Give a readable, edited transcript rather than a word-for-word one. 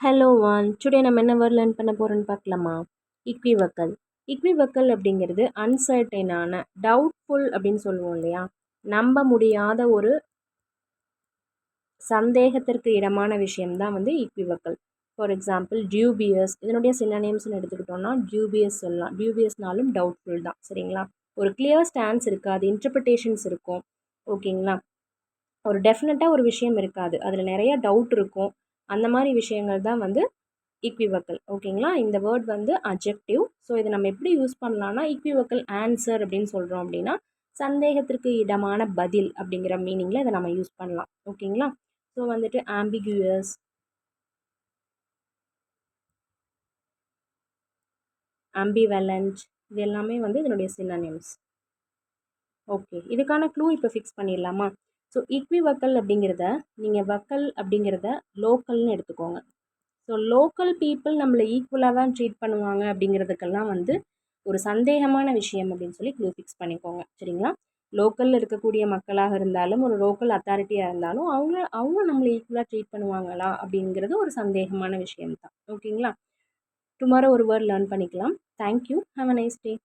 Hello one today நம்ம என்ன word learn பண்ண போகிறோன்னு பார்க்கலாமா? இக்விவக்கல். இக்விவக்கல் அப்படிங்கிறது அன்சர்டைனான, டவுட்ஃபுல் அப்படின்னு சொல்லுவோம் இல்லையா? நம்ப முடியாத ஒரு சந்தேகத்திற்கு இடமான விஷயம்தான் வந்து இக்விவக்கல். ஃபார் எக்ஸாம்பிள் டியூபியஸ், இதனுடைய சினோனிம்ஸ்னு எடுத்துக்கிட்டோம்னா டியூபியஸ் சொல்லலாம். டியூபியஸ்னாலும் டவுட்ஃபுல் தான், சரிங்களா? ஒரு கிளியர் ஸ்டான்ஸ் இருக்காது, இன்டர்பிரிட்டேஷன்ஸ் இருக்கும், ஓகேங்களா? ஒரு டெஃபினட்டாக ஒரு விஷயம் இருக்காது, அதில் நிறைய டவுட் இருக்கும். அந்த மாதிரி விஷயங்கள் தான் வந்து ஈக்விவக்கல், ஓகேங்களா? இந்த வேர்ட் வந்து அட்ஜெக்டிவ். ஸோ இதை நம்ம எப்படி யூஸ் பண்ணலாம்னா, ஈக்விவக்கல் ஆன்சர் அப்படின்னு சொல்கிறோம் அப்படின்னா சந்தேகத்திற்கு இடமான பதில் அப்படிங்கிற மீனிங்கில் இதை நம்ம யூஸ் பண்ணலாம், ஓகேங்களா? ஸோ வந்துட்டு ஆம்பிகுயஸ், ஆம்பிவலண்ட், இது எல்லாமே வந்து இதனுடைய சினோனிம்ஸ். ஓகே, இதுக்கான க்ளூ இப்போ ஃபிக்ஸ் பண்ணிடலாமா? ஸோ ஈக்விவக்கல் அப்படிங்கிறத நீங்கள் வக்கல் அப்படிங்கிறத லோக்கல்னு எடுத்துக்கோங்க. ஸோ லோக்கல் பீப்புள் நம்மளை ஈக்குவலாக தான் ட்ரீட் பண்ணுவாங்க அப்படிங்கிறதுக்கெல்லாம் வந்து ஒரு சந்தேகமான விஷயம் அப்படின்னு சொல்லி க்ளூ ஃபிக்ஸ் பண்ணிக்கோங்க, சரிங்களா? லோக்கலில் இருக்கக்கூடிய மக்களாக இருந்தாலும் ஒரு லோக்கல் அத்தாரிட்டியாக இருந்தாலும் அவங்க அவங்க நம்மளை ஈக்குவலாக ட்ரீட் பண்ணுவாங்களா அப்படிங்கிறது ஒரு சந்தேகமான விஷயம் தான், ஓகேங்களா? டுமாரோ ஒரு வேர்ட் லேர்ன் பண்ணிக்கலாம். Thank you, have a nice day.